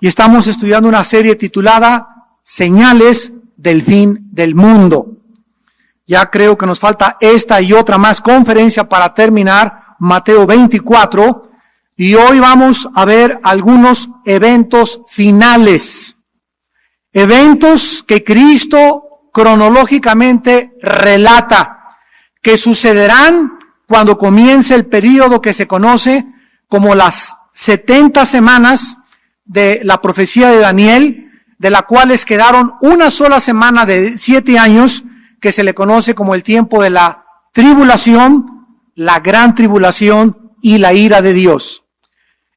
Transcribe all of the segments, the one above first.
y estamos estudiando una serie titulada Señales del Fin del Mundo. Ya creo que nos falta esta y otra más conferencia para terminar Mateo 24, y hoy vamos a ver algunos eventos finales. Eventos que Cristo cronológicamente relata, que sucederán cuando comience el período que se conoce como las 70 semanas de la profecía de Daniel, de la cual les quedaron una sola semana de 7 años, que se le conoce como el tiempo de la tribulación, la gran tribulación y la ira de Dios.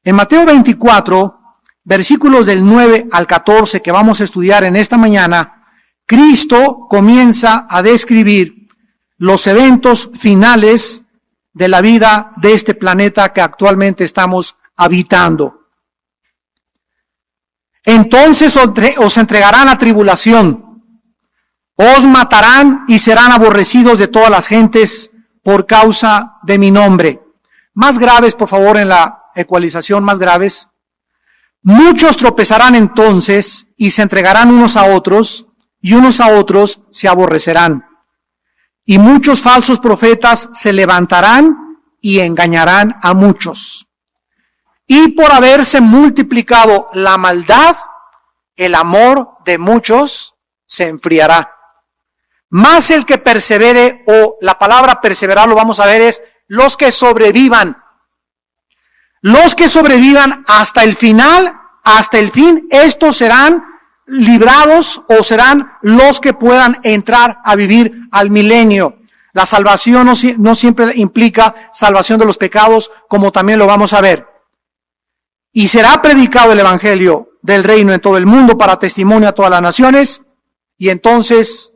En Mateo 24, versículos del 9 al 14 que vamos a estudiar en esta mañana, Cristo comienza a describir los eventos finales de la vida de este planeta que actualmente estamos habitando. Entonces os entregarán a tribulación, os matarán y serán aborrecidos de todas las gentes por causa de mi nombre. Más graves, por favor, en la ecualización, más graves. Muchos tropezarán entonces y se entregarán unos a otros, y unos a otros se aborrecerán. Y muchos falsos profetas se levantarán y engañarán a muchos. Y por haberse multiplicado la maldad, el amor de muchos se enfriará. Mas el que persevere, o la palabra perseverar lo vamos a ver es los que sobrevivan. Los que sobrevivan hasta el final, hasta el fin, estos serán librados o serán los que puedan entrar a vivir al milenio. La salvación no siempre implica salvación de los pecados, como también lo vamos a ver. Y será predicado el evangelio del reino en todo el mundo para testimonio a todas las naciones, y entonces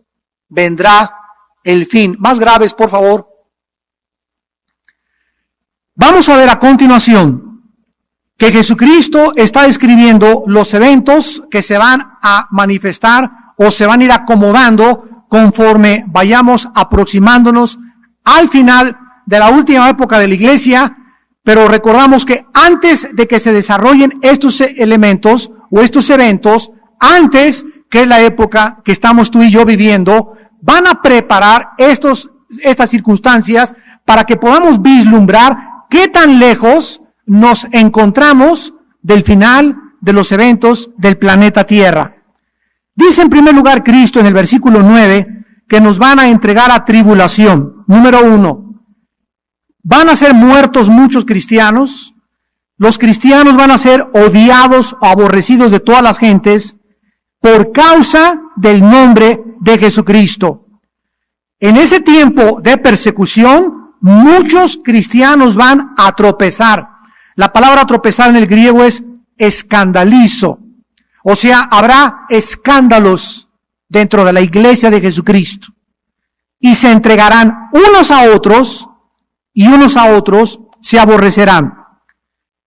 vendrá el fin. Más graves, por favor. Vamos a ver a continuación que Jesucristo está describiendo los eventos que se van a manifestar o se van a ir acomodando conforme vayamos aproximándonos al final de la última época de la iglesia, pero recordamos que antes de que se desarrollen estos elementos o estos eventos, antes que es la época que estamos tú y yo viviendo, van a preparar estas circunstancias para que podamos vislumbrar qué tan lejos nos encontramos del final de los eventos del planeta Tierra. Dice en primer lugar Cristo en el versículo 9 que nos van a entregar a tribulación. Número 1, van a ser muertos muchos cristianos. Los cristianos van a ser odiados o aborrecidos de todas las gentes por causa del nombre de Jesucristo. En ese tiempo de persecución, muchos cristianos van a tropezar. La palabra tropezar en el griego es escandalizo. O sea, habrá escándalos dentro de la iglesia de Jesucristo. Y se entregarán unos a otros, y unos a otros se aborrecerán.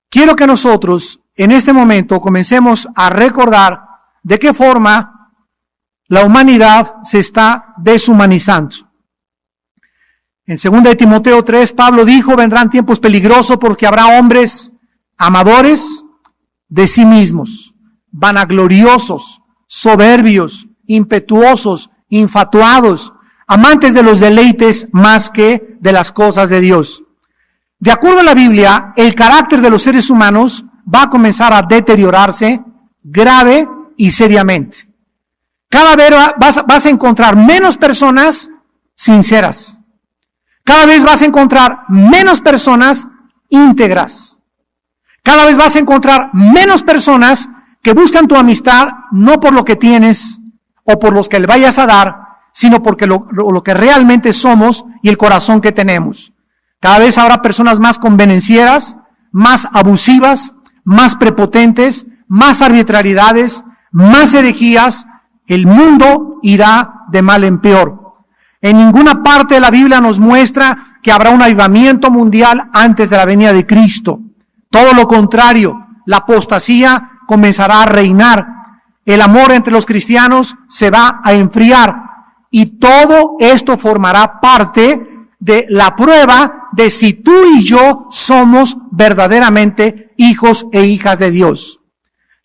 Quiero que nosotros, en este momento, comencemos a recordar de qué forma la humanidad se está deshumanizando. En 2 de Timoteo 3, Pablo dijo, vendrán tiempos peligrosos porque habrá hombres amadores de sí mismos, vanagloriosos, soberbios, impetuosos, infatuados, amantes de los deleites más que de las cosas de Dios. De acuerdo a la Biblia, el carácter de los seres humanos va a comenzar a deteriorarse grave y seriamente. Cada vez vas a encontrar menos personas sinceras. Cada vez vas a encontrar menos personas íntegras. Cada vez vas a encontrar menos personas que buscan tu amistad no por lo que tienes o por los que le vayas a dar, sino porque lo que realmente somos y el corazón que tenemos. Cada vez habrá personas más convenencieras, más abusivas, más prepotentes, más arbitrariedades, más herejías. El mundo irá de mal en peor. En ninguna parte de la Biblia nos muestra que habrá un avivamiento mundial antes de la venida de Cristo. Todo lo contrario, la apostasía comenzará a reinar. El amor entre los cristianos se va a enfriar. Y todo esto formará parte de la prueba de si tú y yo somos verdaderamente hijos e hijas de Dios.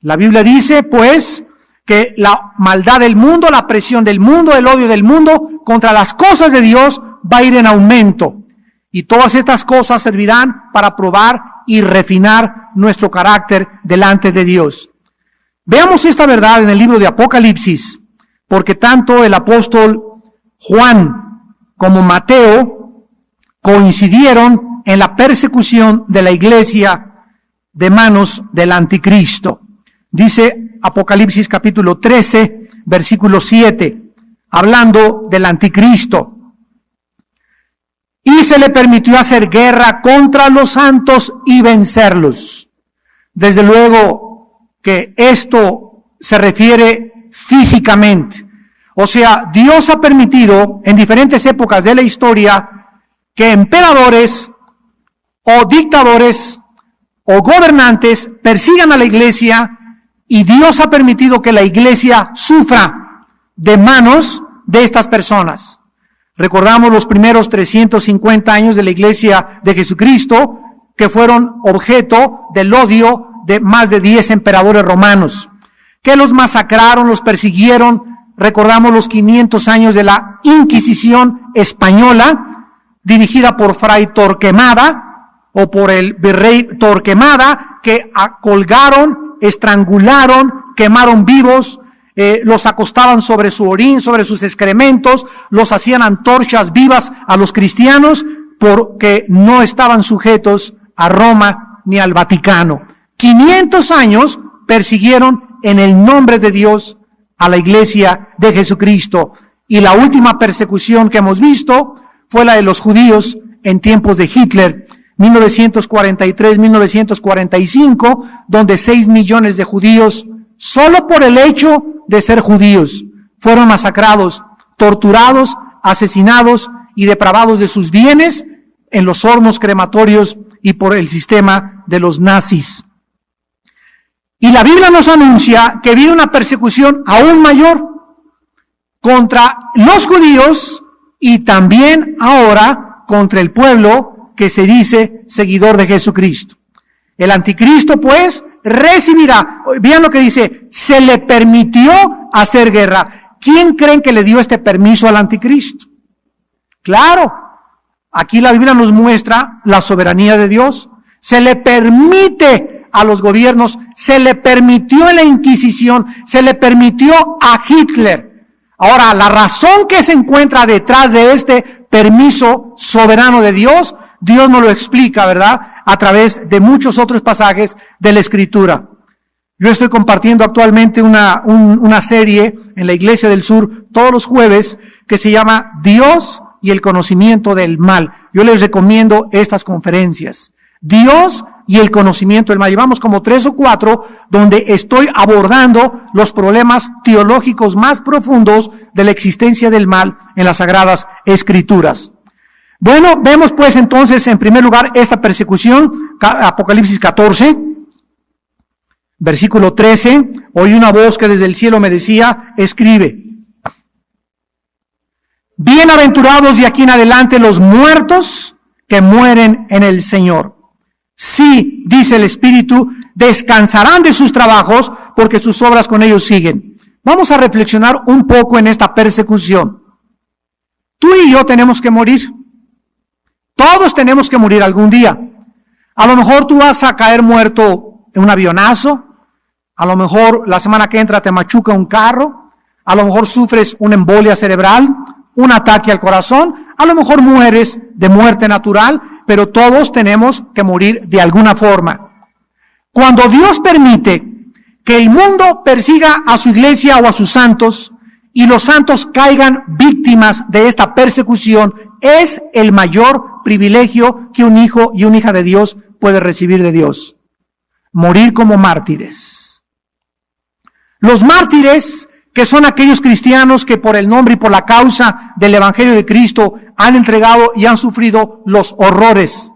La Biblia dice, pues, que la maldad del mundo, la presión del mundo, el odio del mundo contra las cosas de Dios va a ir en aumento. Y todas estas cosas servirán para probar y refinar nuestro carácter delante de Dios. Veamos esta verdad en el libro de Apocalipsis, porque tanto el apóstol Juan como Mateo coincidieron en la persecución de la iglesia de manos del anticristo. Dice Apocalipsis capítulo 13, versículo 7, hablando del anticristo. Y se le permitió hacer guerra contra los santos y vencerlos. Desde luego que esto se refiere físicamente. O sea, Dios ha permitido en diferentes épocas de la historia que emperadores o dictadores o gobernantes persigan a la iglesia, y Dios ha permitido que la iglesia sufra de manos de estas personas. Recordamos los primeros 350 años de la iglesia de Jesucristo, que fueron objeto del odio de más de 10 emperadores romanos, que los masacraron, los persiguieron. Recordamos los 500 años de la Inquisición española, dirigida por Fray Torquemada, o por el virrey Torquemada, que colgaron, estrangularon, quemaron vivos, los acostaban sobre su orín, sobre sus excrementos, los hacían antorchas vivas a los cristianos, porque no estaban sujetos a Roma ni al Vaticano. 500 años persiguieron en el nombre de Dios a la iglesia de Jesucristo. Y la última persecución que hemos visto fue la de los judíos en tiempos de Hitler, 1943-1945, donde 6 millones de judíos, solo por el hecho de ser judíos, fueron masacrados, torturados, asesinados y depravados de sus bienes en los hornos crematorios y por el sistema de los nazis. Y la Biblia nos anuncia que viene una persecución aún mayor contra los judíos y también ahora contra el pueblo que se dice seguidor de Jesucristo. El anticristo, pues, recibirá, vean lo que dice, se le permitió hacer guerra. ¿Quién creen que le dio este permiso al anticristo? Claro, aquí la Biblia nos muestra la soberanía de Dios. Se le permite a los gobiernos, se le permitió en la Inquisición, se le permitió a Hitler. Ahora, la razón que se encuentra detrás de este permiso soberano de Dios, Dios nos lo explica, ¿verdad?, a través de muchos otros pasajes de la Escritura. Yo estoy compartiendo actualmente una serie en la Iglesia del Sur todos los jueves que se llama Dios y el conocimiento del mal. Yo les recomiendo estas conferencias. Dios y el conocimiento del mal. Llevamos como 3 o 4 donde estoy abordando los problemas teológicos más profundos de la existencia del mal en las Sagradas Escrituras. Bueno, vemos pues entonces en primer lugar esta persecución, Apocalipsis 14, versículo 13, oí una voz que desde el cielo me decía, escribe, bienaventurados de aquí en adelante los muertos que mueren en el Señor. Sí, dice el Espíritu, descansarán de sus trabajos porque sus obras con ellos siguen. Vamos a reflexionar un poco en esta persecución. Tú y yo tenemos que morir. Todos tenemos que morir algún día. A lo mejor tú vas a caer muerto en un avionazo. A lo mejor la semana que entra te machuca un carro. A lo mejor sufres una embolia cerebral, un ataque al corazón. A lo mejor mueres de muerte natural, pero todos tenemos que morir de alguna forma. Cuando Dios permite que el mundo persiga a su iglesia o a sus santos y los santos caigan víctimas de esta persecución, es el mayor privilegio que un hijo y una hija de Dios puede recibir de Dios. Morir como mártires. Los mártires, que son aquellos cristianos que por el nombre y por la causa del Evangelio de Cristo han entregado y han sufrido los horrores,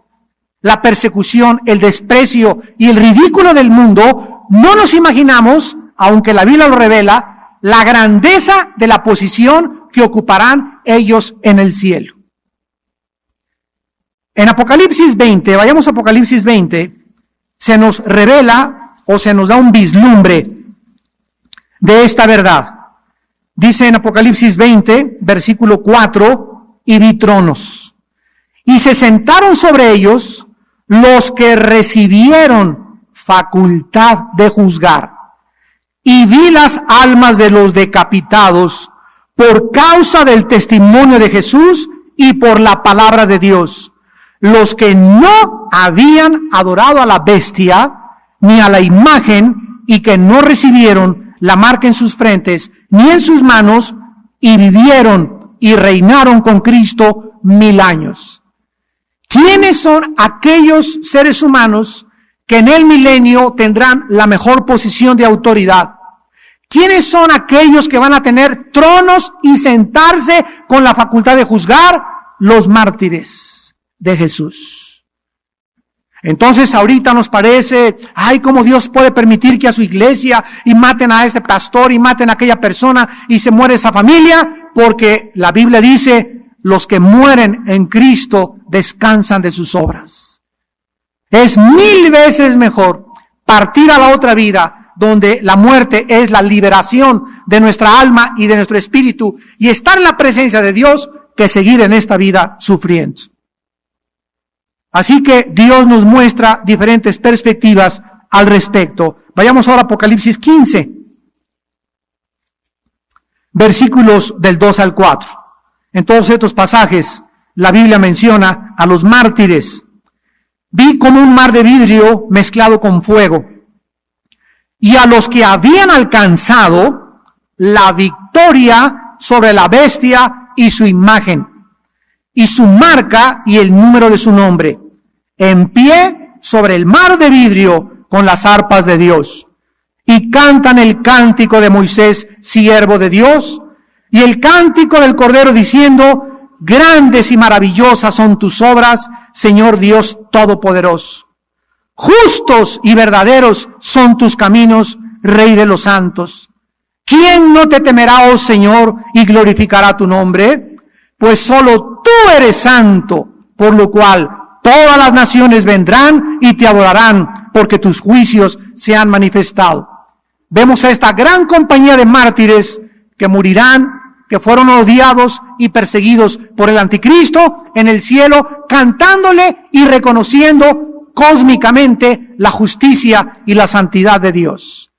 la persecución, el desprecio y el ridículo del mundo, no nos imaginamos, aunque la Biblia lo revela, la grandeza de la posición que ocuparán ellos en el cielo. En Apocalipsis 20, vayamos a Apocalipsis 20, se nos revela o se nos da un vislumbre de esta verdad. Dice en Apocalipsis 20, versículo 4, y vi tronos, y se sentaron sobre ellos los que recibieron facultad de juzgar, y vi las almas de los decapitados por causa del testimonio de Jesús y por la palabra de Dios, los que no habían adorado a la bestia ni a la imagen, y que no recibieron la marca en sus frentes ni en sus manos, y vivieron y reinaron con Cristo 1000 años. ¿Quiénes son aquellos seres humanos que en el milenio tendrán la mejor posición de autoridad? ¿Quiénes son aquellos que van a tener tronos y sentarse con la facultad de juzgar? Los mártires de Jesús. Entonces ahorita nos parece, cómo Dios puede permitir que a su iglesia y maten a este pastor y maten a aquella persona y se muere esa familia, porque la Biblia dice, los que mueren en Cristo descansan de sus obras. Es 1000 veces mejor partir a la otra vida, donde la muerte es la liberación de nuestra alma y de nuestro espíritu, y estar en la presencia de Dios, que seguir en esta vida sufriendo. Así que Dios nos muestra diferentes perspectivas al respecto. Vayamos ahora a Apocalipsis 15, versículos del 2 al 4. En todos estos pasajes, la Biblia menciona a los mártires. Vi como un mar de vidrio mezclado con fuego, y a los que habían alcanzado la victoria sobre la bestia y su imagen, y su marca y el número de su nombre, en pie sobre el mar de vidrio con las arpas de Dios, y cantan el cántico de Moisés, siervo de Dios, y el cántico del Cordero, diciendo: grandes y maravillosas son tus obras, Señor Dios Todopoderoso. Justos y verdaderos son tus caminos, Rey de los santos. ¿Quién no te temerá, oh Señor, y glorificará tu nombre? Pues solo tú eres santo, por lo cual todas las naciones vendrán y te adorarán, porque tus juicios se han manifestado. Vemos a esta gran compañía de mártires que morirán, que fueron odiados y perseguidos por el anticristo en el cielo, cantándole y reconociendo cósmicamente la justicia y la santidad de Dios.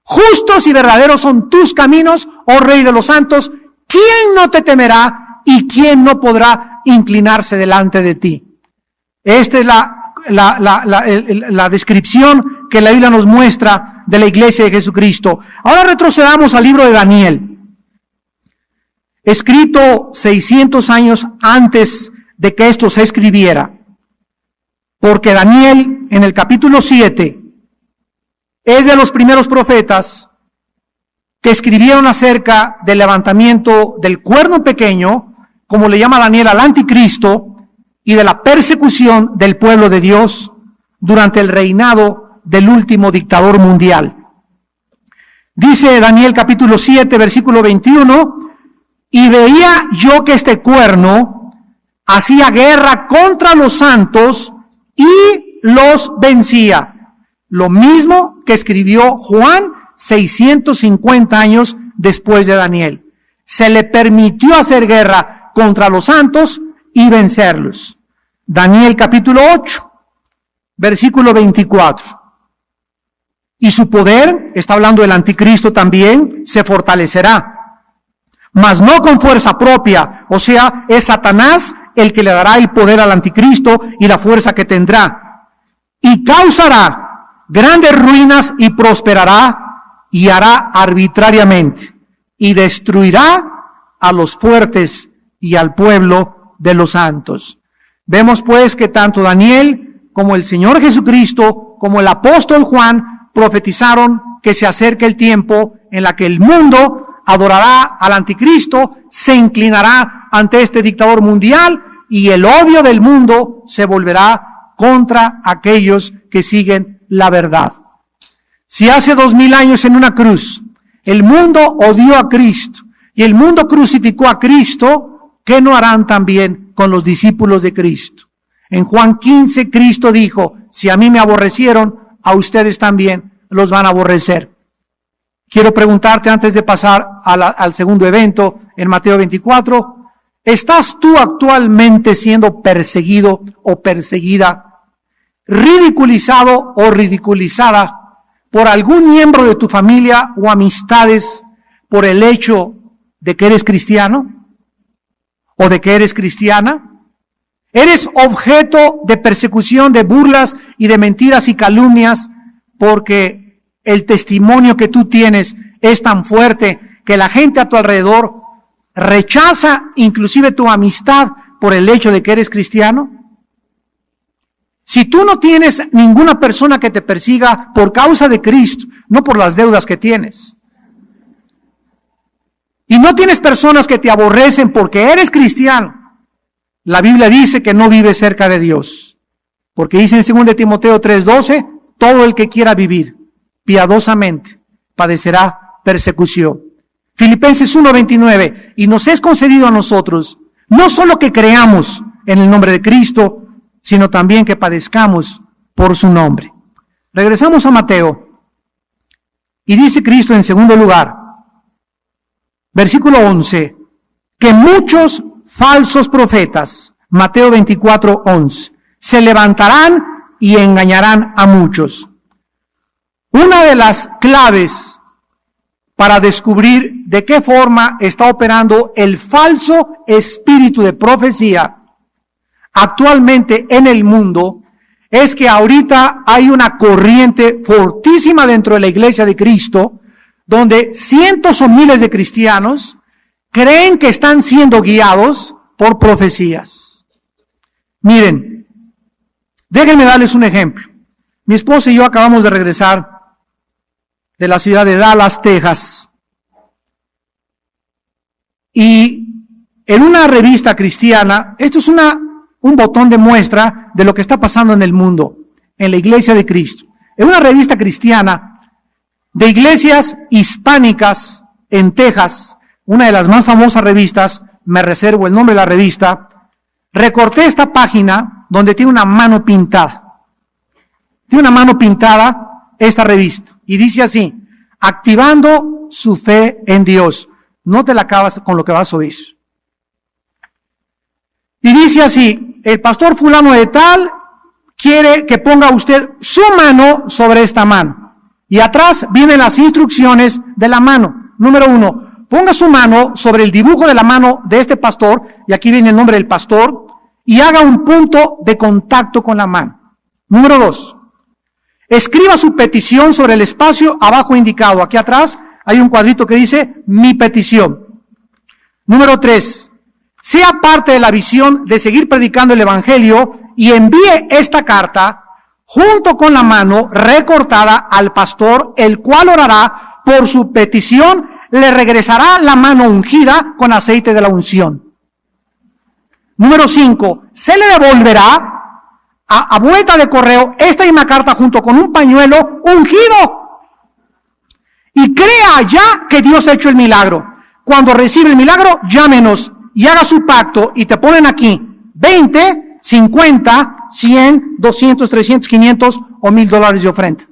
Justos y verdaderos son tus caminos, oh Rey de los santos. ¿Quién no te temerá y quién no podrá inclinarse delante de ti? Esta es la descripción que la Biblia nos muestra de la iglesia de Jesucristo. Ahora retrocedamos al libro de Daniel, escrito 600 años antes de que esto se escribiera, porque Daniel en el capítulo 7 es de los primeros profetas que escribieron acerca del levantamiento del cuerno pequeño, como le llama Daniel al anticristo, y de la persecución del pueblo de Dios durante el reinado del último dictador mundial. Dice Daniel capítulo 7, versículo 21, y veía yo que este cuerno hacía guerra contra los santos y los vencía. Lo mismo que escribió Juan 650 años después de Daniel. Se le permitió hacer guerra contra los santos y vencerlos. Daniel capítulo 8, versículo 24. Y su poder, está hablando del anticristo también, se fortalecerá, mas no con fuerza propia, o sea, es Satanás el que le dará el poder al anticristo y la fuerza que tendrá, y causará grandes ruinas y prosperará y hará arbitrariamente, y destruirá a los fuertes y al pueblo de los santos. Vemos pues que tanto Daniel como el Señor Jesucristo, como el apóstol Juan, profetizaron que se acerca el tiempo en la que el mundo adorará al anticristo, se inclinará ante este dictador mundial y el odio del mundo se volverá contra aquellos que siguen la verdad. Si hace 2000 años en una cruz el mundo odió a Cristo y el mundo crucificó a Cristo, ¿qué no harán también con los discípulos de Cristo? En Juan 15 Cristo dijo: si a mí me aborrecieron, a ustedes también los van a aborrecer. Quiero preguntarte antes de pasar al segundo evento en Mateo 24, ¿estás tú actualmente siendo perseguido o perseguida, ridiculizado o ridiculizada por algún miembro de tu familia o amistades por el hecho de que eres cristiano o de que eres cristiana? ¿Eres objeto de persecución, de burlas y de mentiras y calumnias porque el testimonio que tú tienes es tan fuerte que la gente a tu alrededor rechaza inclusive tu amistad por el hecho de que eres cristiano? Si tú no tienes ninguna persona que te persiga por causa de Cristo, no por las deudas que tienes, y no tienes personas que te aborrecen porque eres cristiano, la Biblia dice que no vives cerca de Dios, porque dice en 2 Timoteo 3:12, todo el que quiera vivir piadosamente padecerá persecución. Filipenses 1:29, y nos es concedido a nosotros, no solo que creamos en el nombre de Cristo, sino también que padezcamos por su nombre. Regresamos a Mateo, y dice Cristo en segundo lugar, versículo 11, que muchos falsos profetas, Mateo 24:11, se levantarán y engañarán a muchos. Una de las claves para descubrir de qué forma está operando el falso espíritu de profecía actualmente en el mundo es que ahorita hay una corriente fortísima dentro de la iglesia de Cristo, donde cientos o miles de cristianos creen que están siendo guiados por profecías. Miren, déjenme darles un ejemplo. Mi esposa y yo acabamos de regresar de la ciudad de Dallas, Texas. Y en una revista cristiana, esto es un botón de muestra de lo que está pasando en el mundo, en la iglesia de Cristo. En una revista cristiana de iglesias hispánicas en Texas, una de las más famosas revistas, me reservo el nombre de la revista, recorté esta página donde tiene una mano pintada. Tiene una mano pintada esta revista y dice así, activando su fe en Dios. No te la acabas con lo que vas a oír. Y dice así, el pastor fulano de tal quiere que ponga usted su mano sobre esta mano. Y atrás vienen las instrucciones de la mano. Número 1, ponga su mano sobre el dibujo de la mano de este pastor, y aquí viene el nombre del pastor, y haga un punto de contacto con la mano. Número 2, escriba su petición sobre el espacio abajo indicado. Aquí atrás hay un cuadrito que dice, mi petición. Número 3, sea parte de la visión de seguir predicando el evangelio y envíe esta carta junto con la mano recortada al pastor, el cual orará por su petición, le regresará la mano ungida con aceite de la unción. Número 5, se le devolverá a vuelta de correo esta misma carta junto con un pañuelo ungido. Y crea ya que Dios ha hecho el milagro. Cuando recibe el milagro, llámenos y haga su pacto, y te ponen aquí 20, 50, 100, 200, 300, 500 o $1,000 de ofrenda.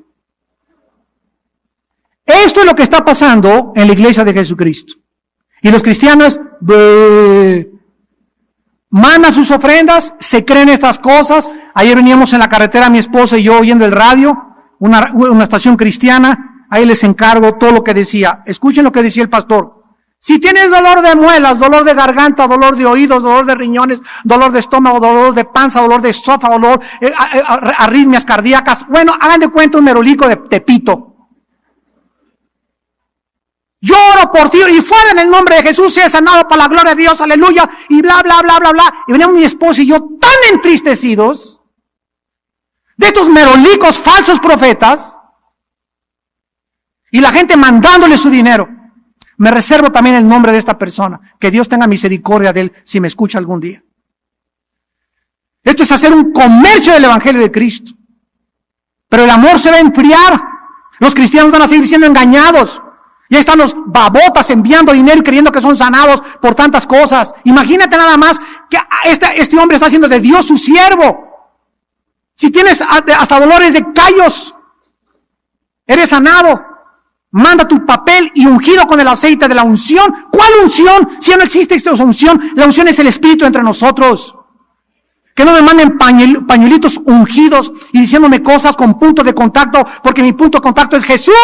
Esto es lo que está pasando en la iglesia de Jesucristo. Y los cristianos mandan sus ofrendas, se creen estas cosas. Ayer veníamos en la carretera, mi esposa y yo, oyendo el radio, una estación cristiana. Ahí les encargo todo lo que decía. Escuchen lo que decía el pastor. Si tienes dolor de muelas, dolor de garganta, dolor de oídos, dolor de riñones, dolor de estómago, dolor de panza, dolor de esófago, dolor, arritmias cardíacas, bueno, hagan de cuenta un merolico de Tepito. Yo oro por ti y fuera en el nombre de Jesús, sea sanado para la gloria de Dios, aleluya, y bla, bla, bla, bla, bla. Y veníamos mi esposa y yo tan entristecidos de estos merolicos falsos profetas y la gente mandándole su dinero. Me reservo también el nombre de esta persona. Que Dios tenga misericordia de él si me escucha algún día. Esto es hacer un comercio del evangelio de Cristo. Pero el amor se va a enfriar. Los cristianos van a seguir siendo engañados. Y ahí están los babotas enviando dinero y creyendo que son sanados por tantas cosas. Imagínate nada más que este hombre está haciendo de Dios su siervo. Si tienes hasta dolores de callos, Eres sanado. Manda tu papel y ungido con el aceite de la unción. ¿Cuál unción? Si ya no existe esta unción, la unción es el Espíritu entre nosotros. Que no me manden pañuelitos ungidos y diciéndome cosas con punto de contacto, porque mi punto de contacto es Jesús.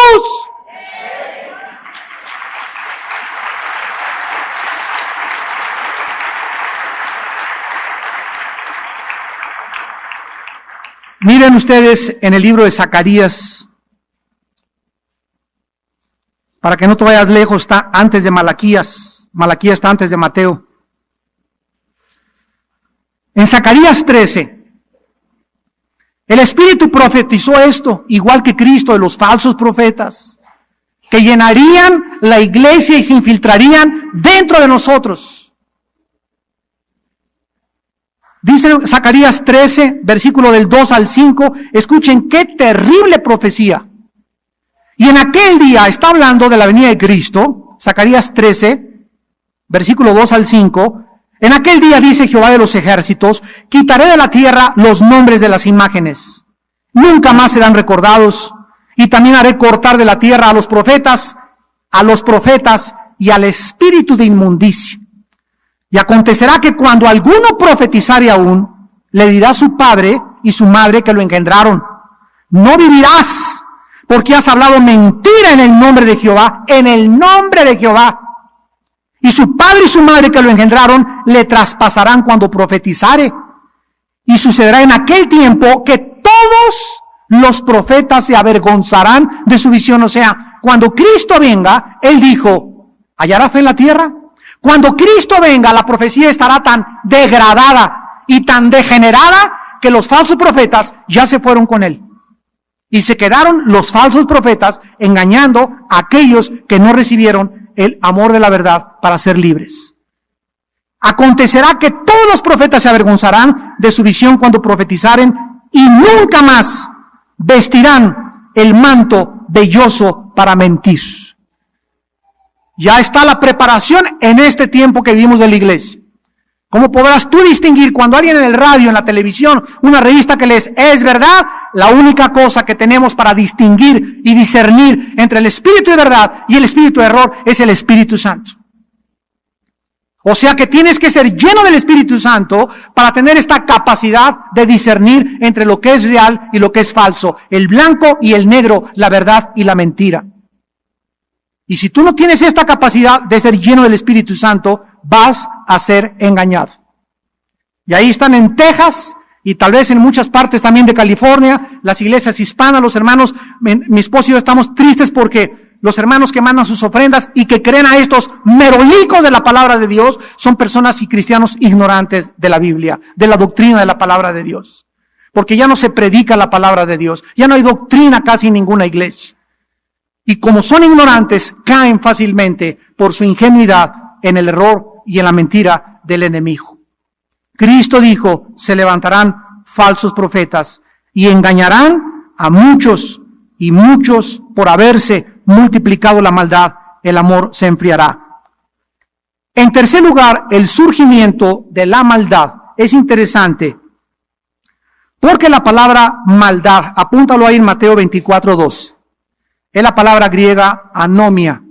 Miren ustedes en el libro de Zacarías, para que no te vayas lejos, está antes de Malaquías. Malaquías está antes de Mateo. En Zacarías 13, el Espíritu profetizó esto, igual que Cristo, de los falsos profetas, que llenarían la iglesia y se infiltrarían dentro de nosotros. Dice Zacarías 13, versículo del 2 al 5, escuchen qué terrible profecía. Y en aquel día, está hablando de la venida de Cristo, Zacarías 13, versículo 2 al 5, en aquel día, dice Jehová de los ejércitos, quitaré de la tierra los nombres de las imágenes. Nunca más serán recordados. Y también haré cortar de la tierra a los profetas y al espíritu de inmundicia. Y acontecerá que cuando alguno profetizare aún, le dirá su padre y su madre que lo engendraron: no vivirás, porque has hablado mentira en el nombre de Jehová, en el nombre de Jehová. Y su padre y su madre que lo engendraron le traspasarán cuando profetizare. Y sucederá en aquel tiempo que todos los profetas se avergonzarán de su visión. O sea, cuando Cristo venga, Él dijo, ¿hallará fe en la tierra? Cuando Cristo venga, la profecía estará tan degradada y tan degenerada que los falsos profetas ya se fueron con Él. Y se quedaron los falsos profetas engañando a aquellos que no recibieron el amor de la verdad para ser libres. Acontecerá que todos los profetas se avergonzarán de su visión cuando profetizaren y nunca más vestirán el manto velloso para mentir. Ya está la preparación en este tiempo que vivimos de la iglesia. ¿Cómo podrás tú distinguir cuando alguien en el radio, en la televisión, una revista que lees, es verdad? La única cosa que tenemos para distinguir y discernir entre el espíritu de verdad y el espíritu de error es el Espíritu Santo. O sea que tienes que ser lleno del Espíritu Santo para tener esta capacidad de discernir entre lo que es real y lo que es falso, el blanco y el negro, la verdad y la mentira. Y si tú no tienes esta capacidad de ser lleno del Espíritu Santo, vas a ser engañado. Y ahí están en Texas y tal vez en muchas partes también de California, las iglesias hispanas, los hermanos, mi esposo y yo estamos tristes porque los hermanos que mandan sus ofrendas y que creen a estos merolicos de la palabra de Dios son personas y cristianos ignorantes de la Biblia, de la doctrina de la palabra de Dios. Porque ya no se predica la palabra de Dios, ya no hay doctrina casi en ninguna iglesia. Y como son ignorantes, caen fácilmente por su ingenuidad en el error y en la mentira del enemigo. Cristo dijo, se levantarán falsos profetas y engañarán a muchos, y muchos por haberse multiplicado la maldad, el amor se enfriará. En tercer lugar, el surgimiento de la maldad es interesante, porque la palabra maldad, apúntalo ahí en Mateo 24:2, es la palabra griega anomia,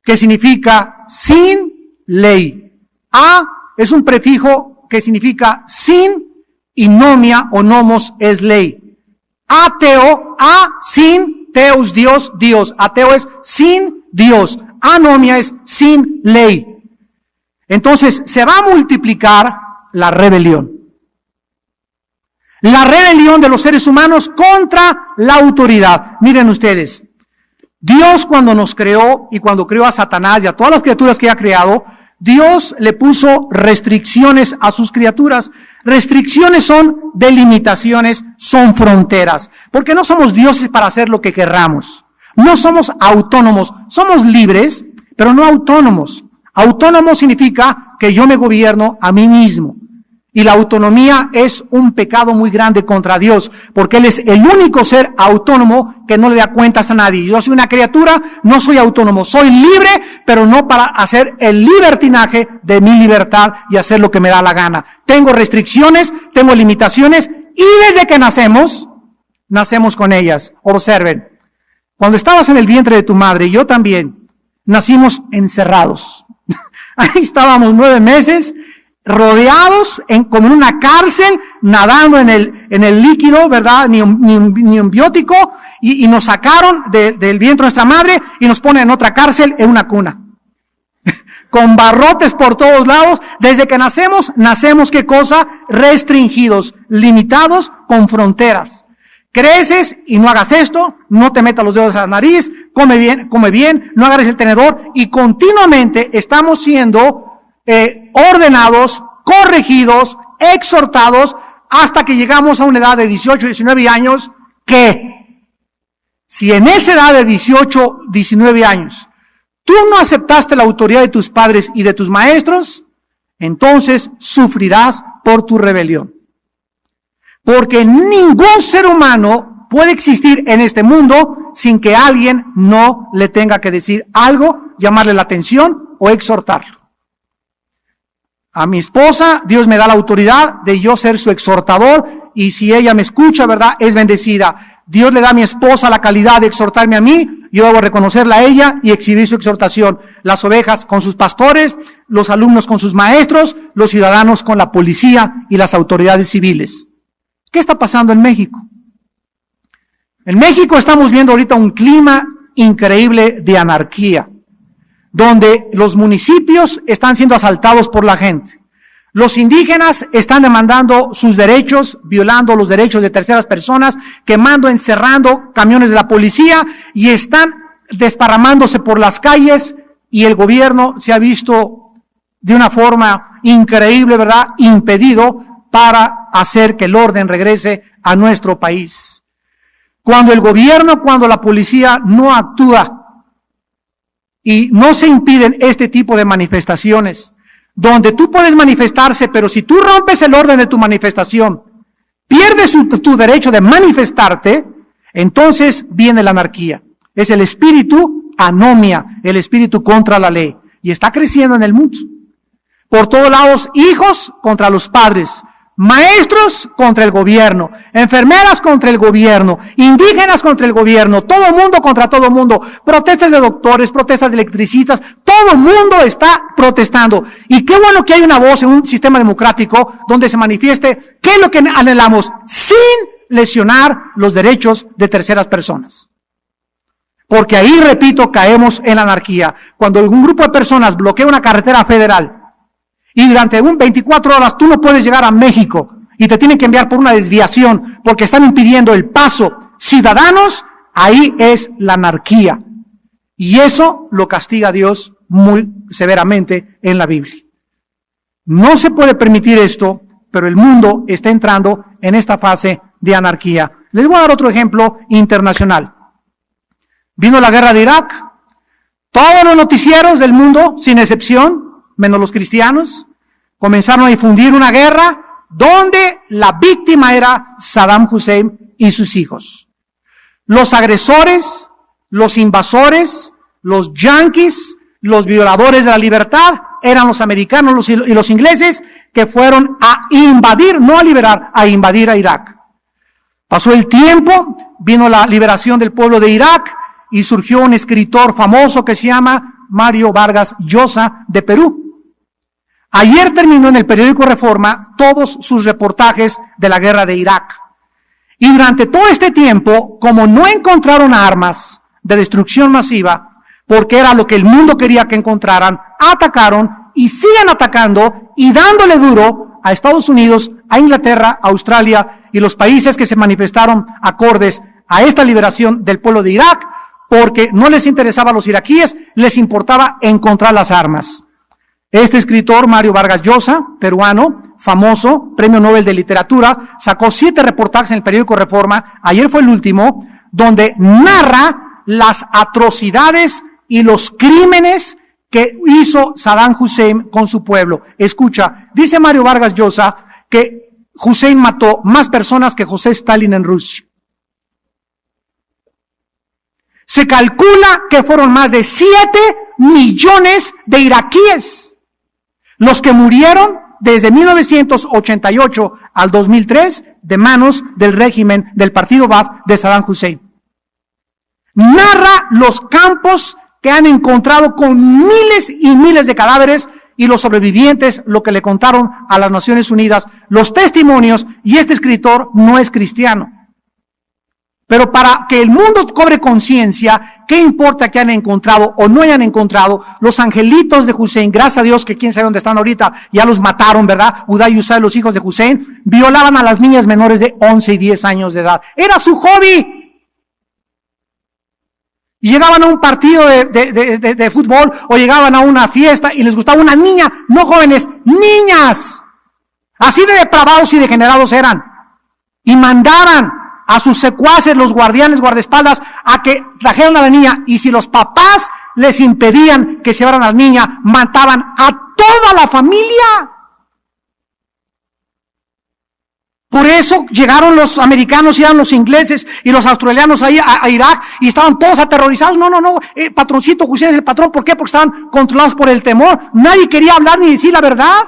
que significa sin ley. Es un prefijo que significa sin, y nomia o nomos es ley. Ateo, sin, teos, Dios, Dios. Ateo es sin Dios. Anomia es sin ley. Entonces se va a multiplicar la rebelión. La rebelión de los seres humanos contra la autoridad. Miren ustedes, Dios cuando nos creó y cuando creó a Satanás y a todas las criaturas que ha creado, Dios le puso restricciones a sus criaturas. Restricciones son delimitaciones, son fronteras. Porque no somos dioses para hacer lo que querramos. No somos autónomos. Somos libres, pero no autónomos. Autónomo significa que yo me gobierno a mí mismo. Y la autonomía es un pecado muy grande contra Dios, porque Él es el único ser autónomo que no le da cuentas a nadie. Yo soy una criatura, no soy autónomo, soy libre, pero no para hacer el libertinaje de mi libertad y hacer lo que me da la gana. Tengo restricciones, tengo limitaciones, y desde que nacemos, nacemos con ellas. Observen, cuando estabas en el vientre de tu madre, y yo también, nacimos encerrados. Ahí estábamos 9 meses, rodeados como en una cárcel, nadando en el líquido, ¿verdad? Ni un biótico, y nos sacaron del vientre de nuestra madre y nos ponen en otra cárcel, en una cuna. Con barrotes por todos lados. Desde que nacemos, ¿qué cosa? Restringidos, limitados, con fronteras. Creces y no hagas esto, no te metas los dedos a la nariz, come bien, no agarres el tenedor, y continuamente estamos siendo ordenados, corregidos, exhortados, hasta que llegamos a una edad de 18, 19 años, que si en esa edad de 18, 19 años, tú no aceptaste la autoridad de tus padres y de tus maestros, entonces sufrirás por tu rebelión. Porque ningún ser humano puede existir en este mundo sin que alguien no le tenga que decir algo, llamarle la atención o exhortarlo. A mi esposa, Dios me da la autoridad de yo ser su exhortador, y si ella me escucha, ¿verdad?, es bendecida. Dios le da a mi esposa la calidad de exhortarme a mí, yo debo reconocerla a ella y exhibir su exhortación. Las ovejas con sus pastores, los alumnos con sus maestros, los ciudadanos con la policía y las autoridades civiles. ¿Qué está pasando en México? En México estamos viendo ahorita un clima increíble de anarquía, donde los municipios están siendo asaltados por la gente. Los indígenas están demandando sus derechos, violando los derechos de terceras personas, quemando, encerrando camiones de la policía, y están desparramándose por las calles, y el gobierno se ha visto de una forma increíble, ¿verdad?, impedido para hacer que el orden regrese a nuestro país. Cuando el gobierno, cuando la policía no actúa y no se impiden este tipo de manifestaciones, donde tú puedes manifestarse, pero si tú rompes el orden de tu manifestación, pierdes tu derecho de manifestarte, entonces viene la anarquía. Es el espíritu anomia, el espíritu contra la ley, y está creciendo en el mundo. Por todos lados, hijos contra los padres, maestros contra el gobierno, enfermeras contra el gobierno, indígenas contra el gobierno, todo mundo contra todo mundo, protestas de doctores, protestas de electricistas, todo el mundo está protestando. Y qué bueno que hay una voz en un sistema democrático donde se manifieste qué es lo que anhelamos, sin lesionar los derechos de terceras personas. Porque ahí, repito, caemos en la anarquía. Cuando algún grupo de personas bloquea una carretera federal, y durante 24 horas tú no puedes llegar a México y te tienen que enviar por una desviación porque están impidiendo el paso ciudadanos, ahí es la anarquía. Y eso lo castiga Dios muy severamente en la Biblia. No se puede permitir esto, pero el mundo está entrando en esta fase de anarquía. Les voy a dar otro ejemplo internacional. Vino la guerra de Irak. Todos los noticieros del mundo, sin excepción, menos los cristianos, comenzaron a difundir una guerra donde la víctima era Saddam Hussein y sus hijos. Los agresores, los invasores, los yanquis, los violadores de la libertad eran los americanos y los ingleses, que fueron a invadir, no a liberar, a invadir a Irak. Pasó el tiempo, vino la liberación del pueblo de Irak y surgió un escritor famoso que se llama Mario Vargas Llosa, de Perú. Ayer terminó en el periódico Reforma todos sus reportajes de la guerra de Irak. Y durante todo este tiempo, como no encontraron armas de destrucción masiva, porque era lo que el mundo quería que encontraran, atacaron y siguen atacando y dándole duro a Estados Unidos, a Inglaterra, a Australia y los países que se manifestaron acordes a esta liberación del pueblo de Irak, porque no les interesaba a los iraquíes, les importaba encontrar las armas. Este escritor, Mario Vargas Llosa, peruano, famoso, premio Nobel de Literatura, sacó 7 reportajes en el periódico Reforma, ayer fue el último, donde narra las atrocidades y los crímenes que hizo Saddam Hussein con su pueblo. Escucha, dice Mario Vargas Llosa que Hussein mató más personas que José Stalin en Rusia. Se calcula que fueron más de 7 millones de iraquíes los que murieron desde 1988 al 2003 de manos del régimen del partido Ba'ath de Saddam Hussein. Narra los campos que han encontrado con miles y miles de cadáveres y los sobrevivientes, lo que le contaron a las Naciones Unidas, los testimonios, y este escritor no es cristiano. Pero para que el mundo cobre conciencia, ¿qué importa que hayan encontrado o no hayan encontrado? Los angelitos de Hussein, gracias a Dios que quién sabe dónde están ahorita, ya los mataron, ¿verdad? Uday y Usay, los hijos de Hussein, violaban a las niñas menores de 11 y 10 años de edad. Era su hobby. Y llegaban a un partido de fútbol o llegaban a una fiesta y les gustaba una niña, no jóvenes, niñas. Así de depravados y degenerados eran. Y mandaban a sus secuaces, los guardianes, guardaespaldas, a que trajeran a la niña. Y si los papás les impedían que se llevaran a la niña, mataban a toda la familia. Por eso llegaron los americanos y eran los ingleses y los australianos ahí a Irak y estaban todos aterrorizados. No, patroncito Hussein es el patrón. ¿Por qué? Porque estaban controlados por el temor. Nadie quería hablar ni decir la verdad.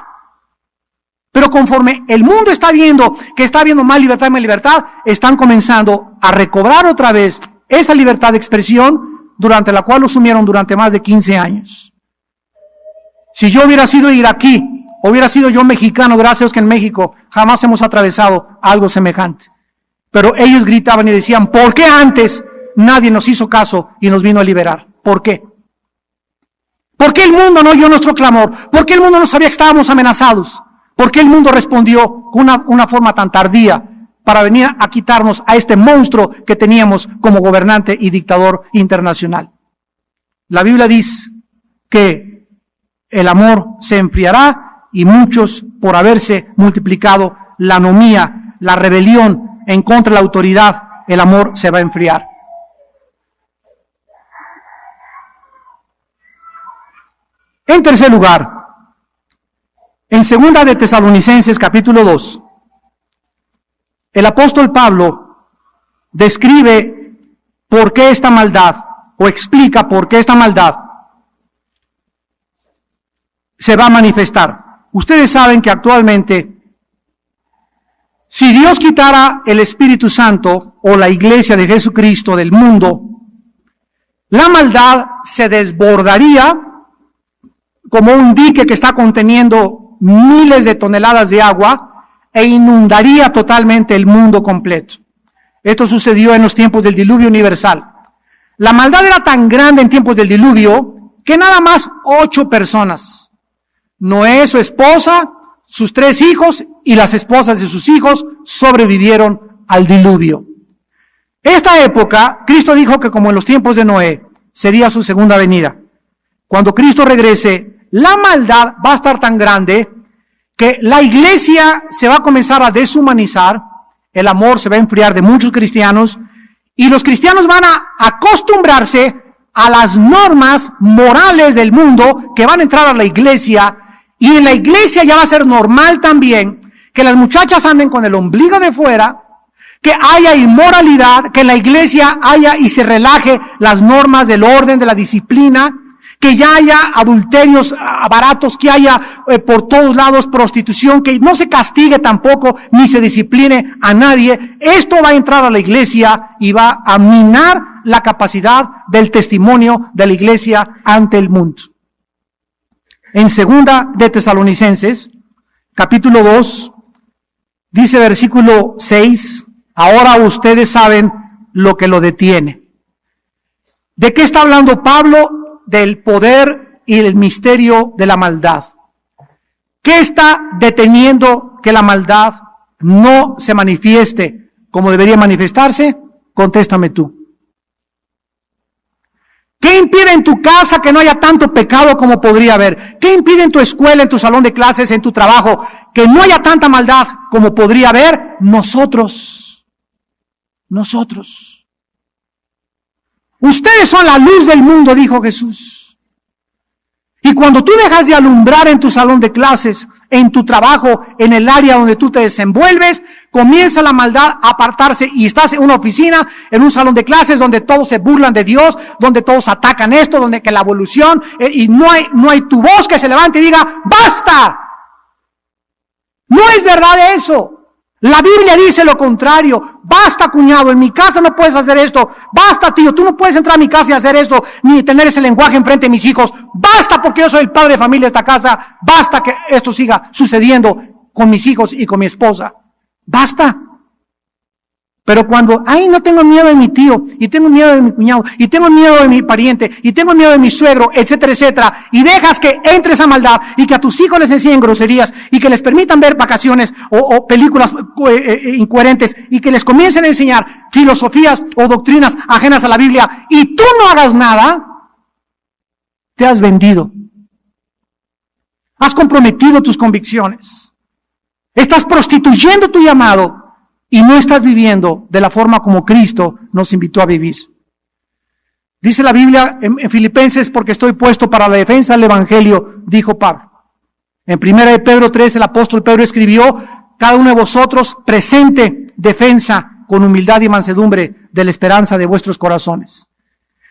Pero conforme el mundo está viendo que está habiendo más libertad, están comenzando a recobrar otra vez esa libertad de expresión durante la cual lo sumieron durante más de 15 años. Si yo hubiera sido iraquí, hubiera sido yo mexicano, gracias a Dios que en México jamás hemos atravesado algo semejante. Pero ellos gritaban y decían, ¿por qué antes nadie nos hizo caso y nos vino a liberar? ¿Por qué? ¿Por qué el mundo no oyó nuestro clamor? ¿Por qué el mundo no sabía que estábamos amenazados? ¿Por qué el mundo respondió con una forma tan tardía para venir a quitarnos a este monstruo que teníamos como gobernante y dictador internacional? La Biblia dice que el amor se enfriará y muchos, por haberse multiplicado la anomía, la rebelión en contra de la autoridad, el amor se va a enfriar. En tercer lugar, en 2 de Tesalonicenses capítulo 2, el apóstol Pablo describe por qué esta maldad, o explica por qué esta maldad se va a manifestar. Ustedes saben que actualmente, si Dios quitara el Espíritu Santo o la iglesia de Jesucristo del mundo, la maldad se desbordaría como un dique que está conteniendo miles de toneladas de agua e inundaría totalmente el mundo completo. Esto sucedió en los tiempos del diluvio universal. La maldad era tan grande en tiempos del diluvio que nada más 8 personas, Noé, su esposa, sus 3 hijos y las esposas de sus hijos sobrevivieron al diluvio. Esta época, Cristo dijo que como en los tiempos de Noé, sería su segunda venida. Cuando Cristo regrese, la maldad va a estar tan grande que la iglesia se va a comenzar a deshumanizar, el amor se va a enfriar de muchos cristianos y los cristianos van a acostumbrarse a las normas morales del mundo que van a entrar a la iglesia, y en la iglesia ya va a ser normal también que las muchachas anden con el ombligo de fuera, que haya inmoralidad, que en la iglesia haya y se relaje las normas del orden, de la disciplina, que ya haya adulterios baratos, que haya por todos lados prostitución, que no se castigue tampoco ni se discipline a nadie. Esto va a entrar a la iglesia y va a minar la capacidad del testimonio de la iglesia ante el mundo. En 2 de Tesalonicenses, capítulo 2, dice versículo 6, ahora ustedes saben lo que lo detiene. ¿De qué está hablando Pablo? Del poder y el misterio de la maldad. ¿Qué está deteniendo que la maldad no se manifieste como debería manifestarse? Contéstame tú. ¿Qué impide en tu casa que no haya tanto pecado como podría haber? ¿Qué impide en tu escuela, en tu salón de clases, en tu trabajo, que no haya tanta maldad como podría haber? Nosotros. Ustedes son la luz del mundo, dijo Jesús. Y cuando tú dejas de alumbrar en tu salón de clases, en tu trabajo, en el área donde tú te desenvuelves, comienza la maldad a apartarse y estás en una oficina, en un salón de clases donde todos se burlan de Dios, donde todos atacan esto, donde que la evolución, y no hay tu voz que se levante y diga, ¡basta! No es verdad eso. La Biblia dice lo contrario. Basta, cuñado, en mi casa no puedes hacer esto. Basta, tío, tú no puedes entrar a mi casa y hacer esto, ni tener ese lenguaje enfrente de mis hijos. Basta, porque yo soy el padre de familia de esta casa. Basta que esto siga sucediendo con mis hijos y con mi esposa. Basta. Pero cuando, no tengo miedo de mi tío, y tengo miedo de mi cuñado, y tengo miedo de mi pariente, y tengo miedo de mi suegro, etcétera, etcétera, y dejas que entre esa maldad, y que a tus hijos les enseñen groserías, y que les permitan ver vacaciones o películas incoherentes, y que les comiencen a enseñar filosofías o doctrinas ajenas a la Biblia, y tú no hagas nada, te has vendido. Has comprometido tus convicciones. Estás prostituyendo tu llamado. Y no estás viviendo de la forma como Cristo nos invitó a vivir. Dice la Biblia en Filipenses, porque estoy puesto para la defensa del Evangelio, dijo Pablo. En 1 de Pedro 3, el apóstol Pedro escribió, cada uno de vosotros presente defensa con humildad y mansedumbre de la esperanza de vuestros corazones.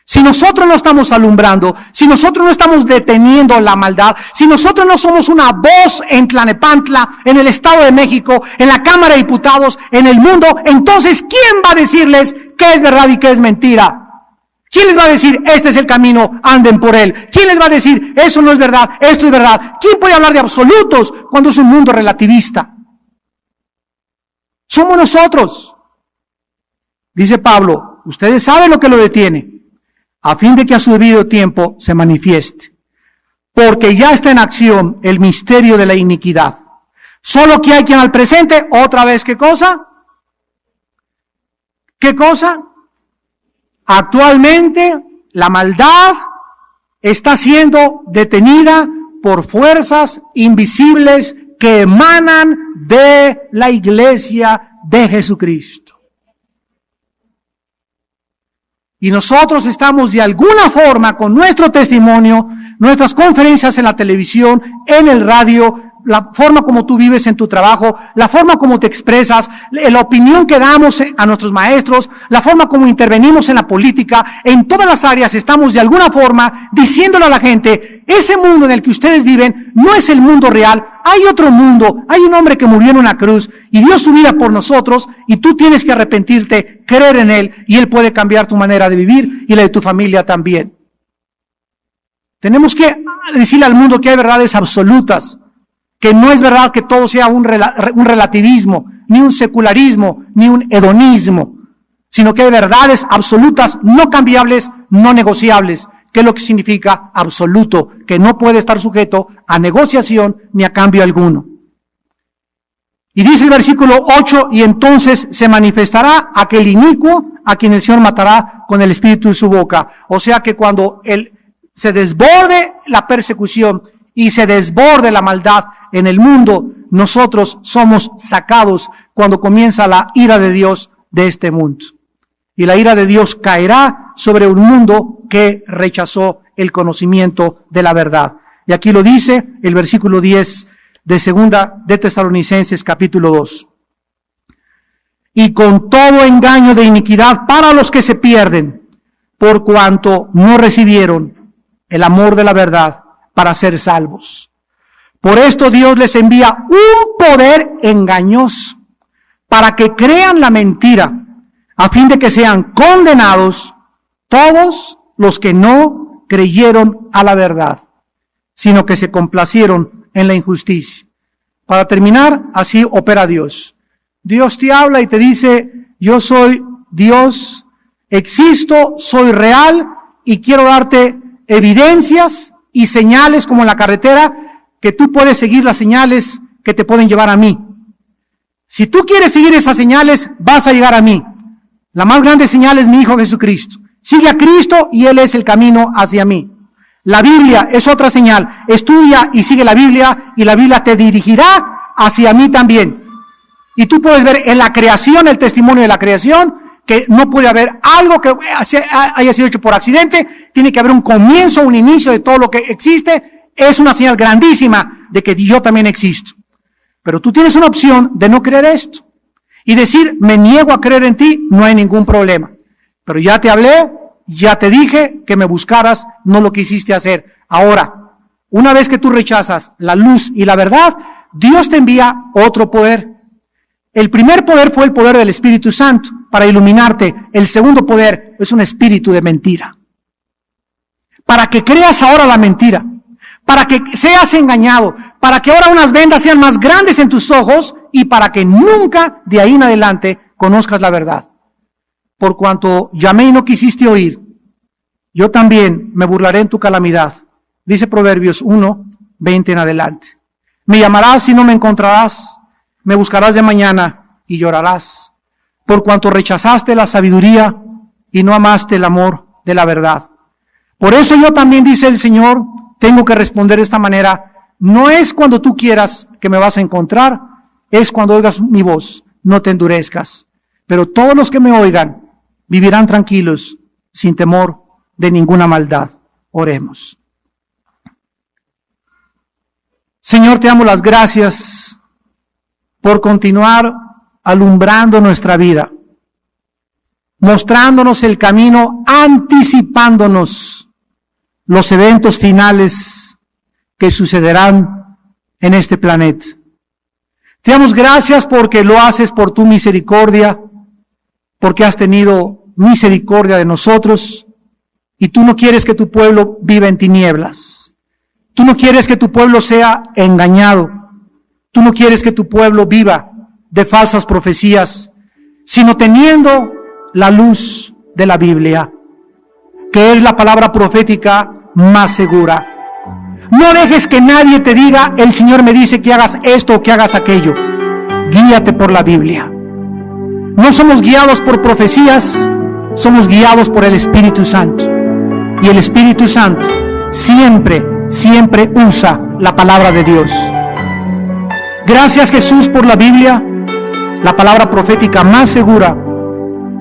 Si nosotros no estamos alumbrando, si nosotros no estamos deteniendo la maldad, si nosotros no somos una voz en Tlanepantla, en el Estado de México, en la Cámara de Diputados, en el mundo, entonces, ¿quién va a decirles qué es verdad y qué es mentira? ¿Quién les va a decir, este es el camino, anden por él? ¿Quién les va a decir, eso no es verdad, esto es verdad? ¿Quién puede hablar de absolutos cuando es un mundo relativista? Somos nosotros. Dice Pablo, ustedes saben lo que lo detiene, a fin de que a su debido tiempo se manifieste. Porque ya está en acción el misterio de la iniquidad. Solo que hay quien al presente, otra vez, ¿qué cosa? ¿Qué cosa? Actualmente la maldad está siendo detenida por fuerzas invisibles que emanan de la iglesia de Jesucristo. Y nosotros estamos de alguna forma con nuestro testimonio, nuestras conferencias en la televisión, en el radio, la forma como tú vives en tu trabajo, la forma como te expresas, la opinión que damos a nuestros maestros, la forma como intervenimos en la política, en todas las áreas estamos de alguna forma diciéndole a la gente, ese mundo en el que ustedes viven no es el mundo real, hay otro mundo, hay un hombre que murió en una cruz y dio su vida por nosotros y tú tienes que arrepentirte, creer en él y él puede cambiar tu manera de vivir y la de tu familia también. Tenemos que decirle al mundo que hay verdades absolutas, que no es verdad que todo sea un relativismo, ni un secularismo, ni un hedonismo, sino que hay verdades absolutas, no cambiables, no negociables, que es lo que significa absoluto, que no puede estar sujeto a negociación ni a cambio alguno. Y dice el versículo 8, y entonces se manifestará aquel inicuo a quien el Señor matará con el espíritu de su boca. O sea que cuando se desborde la persecución y se desborde la maldad en el mundo, nosotros somos sacados cuando comienza la ira de Dios de este mundo. Y la ira de Dios caerá sobre un mundo que rechazó el conocimiento de la verdad. Y aquí lo dice el versículo 10 de segunda de Tesalonicenses capítulo 2. Y con todo engaño de iniquidad para los que se pierden, por cuanto no recibieron el amor de la verdad para ser salvos. Por esto Dios les envía un poder engañoso para que crean la mentira, a fin de que sean condenados todos los que no creyeron a la verdad, sino que se complacieron en la injusticia. Para terminar, así opera Dios. Dios te habla y te dice, yo soy Dios, existo, soy real y quiero darte evidencias y señales como en la carretera, que tú puedes seguir las señales que te pueden llevar a mí. Si tú quieres seguir esas señales, vas a llegar a mí. La más grande señal es mi Hijo Jesucristo. Sigue a Cristo y Él es el camino hacia mí. La Biblia es otra señal. Estudia y sigue la Biblia y la Biblia te dirigirá hacia mí también. Y tú puedes ver en la creación, el testimonio de la creación, que no puede haber algo que haya sido hecho por accidente. Tiene que haber un comienzo, un inicio de todo lo que existe. Es una señal grandísima de que yo también existo. Pero tú tienes una opción de no creer esto. Y decir, me niego a creer en ti, no hay ningún problema. Pero ya te hablé, ya te dije que me buscaras, no lo quisiste hacer. Ahora, una vez que tú rechazas la luz y la verdad, Dios te envía otro poder. El primer poder fue el poder del Espíritu Santo para iluminarte. El segundo poder es un espíritu de mentira. Para que creas ahora la mentira, para que seas engañado, para que ahora unas vendas sean más grandes en tus ojos y para que nunca de ahí en adelante conozcas la verdad. Por cuanto llamé y no quisiste oír, yo también me burlaré en tu calamidad. Dice Proverbios 1:20 en adelante. Me llamarás y no me encontrarás, me buscarás de mañana y llorarás, por cuanto rechazaste la sabiduría y no amaste el amor de la verdad. Por eso yo también, dice el Señor, tengo que responder de esta manera. No es cuando tú quieras que me vas a encontrar, es cuando oigas mi voz, no te endurezcas. Pero todos los que me oigan vivirán tranquilos, sin temor de ninguna maldad. Oremos. Señor, te damos las gracias por continuar alumbrando nuestra vida, mostrándonos el camino, anticipándonos los eventos finales que sucederán en este planeta. Te damos gracias porque lo haces por tu misericordia, porque has tenido misericordia de nosotros y tú no quieres que tu pueblo viva en tinieblas. Tú no quieres que tu pueblo sea engañado. Tú no quieres que tu pueblo viva de falsas profecías, sino teniendo la luz de la Biblia, que es la palabra profética más segura. No dejes que nadie te diga, el Señor me dice que hagas esto o que hagas aquello. Guíate por la Biblia. No somos guiados por profecías, somos guiados por el Espíritu Santo. Y el Espíritu Santo siempre usa la palabra de Dios. Gracias, Jesús, por la Biblia, la palabra profética más segura,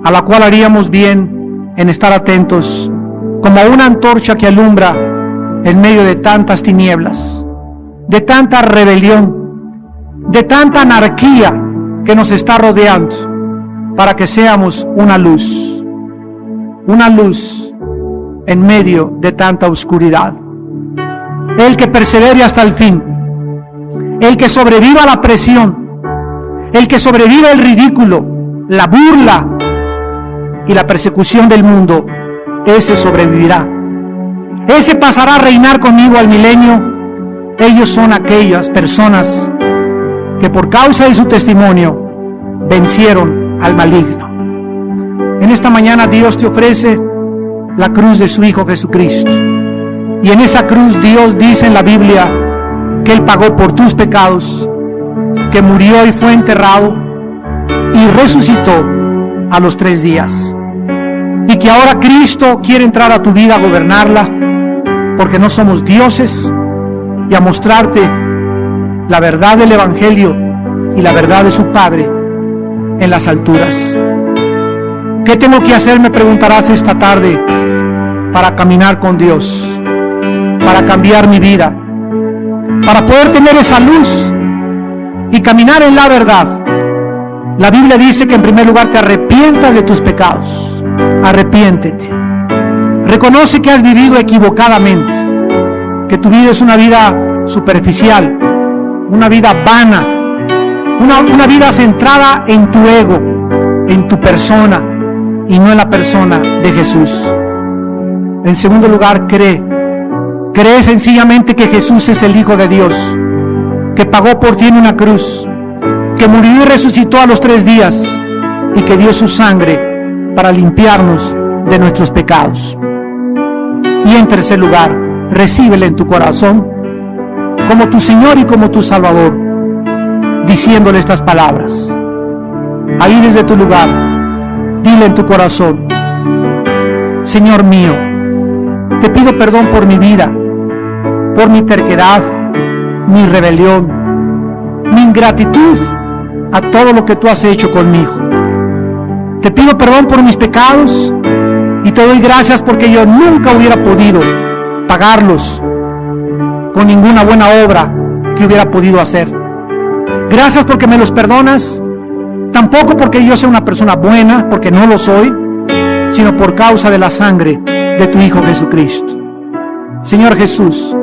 a la cual haríamos bien en estar atentos, como una antorcha que alumbra en medio de tantas tinieblas, de tanta rebelión, de tanta anarquía que nos está rodeando, para que seamos una luz en medio de tanta oscuridad. El que persevere hasta el fin, el que sobreviva a la presión, el que sobreviva el ridículo, la burla y la persecución del mundo, ese sobrevivirá. Ese pasará a reinar conmigo al milenio. Ellos son aquellas personas que por causa de su testimonio vencieron al maligno. En esta mañana Dios te ofrece la cruz de su Hijo Jesucristo. Y en esa cruz Dios dice en la Biblia que Él pagó por tus pecados, que murió y fue enterrado y resucitó a los 3 días. Y que ahora Cristo quiere entrar a tu vida a gobernarla, porque no somos dioses, y a mostrarte la verdad del Evangelio y la verdad de su Padre en las alturas. ¿Qué tengo que hacer? Me preguntarás esta tarde para caminar con Dios, para cambiar mi vida, para poder tener esa luz y caminar en la verdad. La Biblia dice que en primer lugar te arrepientas de tus pecados. Arrepiéntete. Reconoce que has vivido equivocadamente, que tu vida es una vida superficial, una vida vana, una vida centrada en tu ego, en tu persona y no en la persona de Jesús. En segundo lugar, cree sencillamente que Jesús es el Hijo de Dios, que pagó por ti en una cruz, que murió y resucitó a los 3 días y que dio su sangre para limpiarnos de nuestros pecados. Y en tercer lugar, recíbele en tu corazón como tu Señor y como tu Salvador, diciéndole estas palabras. Ahí desde tu lugar, dile en tu corazón: Señor mío, te pido perdón por mi vida, por mi terquedad, mi rebelión, mi ingratitud a todo lo que tú has hecho conmigo. Te pido perdón por mis pecados y te doy gracias porque yo nunca hubiera podido pagarlos con ninguna buena obra que hubiera podido hacer. Gracias porque me los perdonas, tampoco porque yo sea una persona buena, porque no lo soy, sino por causa de la sangre de tu Hijo Jesucristo. Señor Jesús,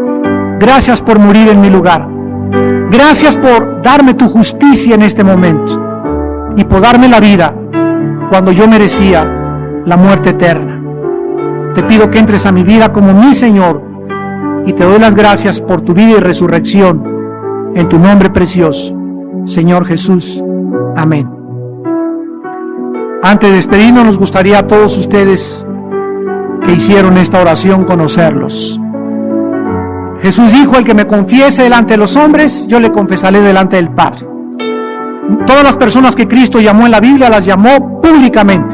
gracias por morir en mi lugar. Gracias por darme tu justicia en este momento y por darme la vida cuando yo merecía la muerte eterna. Te pido que entres a mi vida como mi Señor y te doy las gracias por tu vida y resurrección en tu nombre precioso, Señor Jesús. Amén. Antes de despedirnos, nos gustaría a todos ustedes que hicieron esta oración conocerlos. Jesús dijo: el que me confiese delante de los hombres, yo le confesaré delante del Padre. Todas las personas que Cristo llamó en la Biblia las llamó públicamente.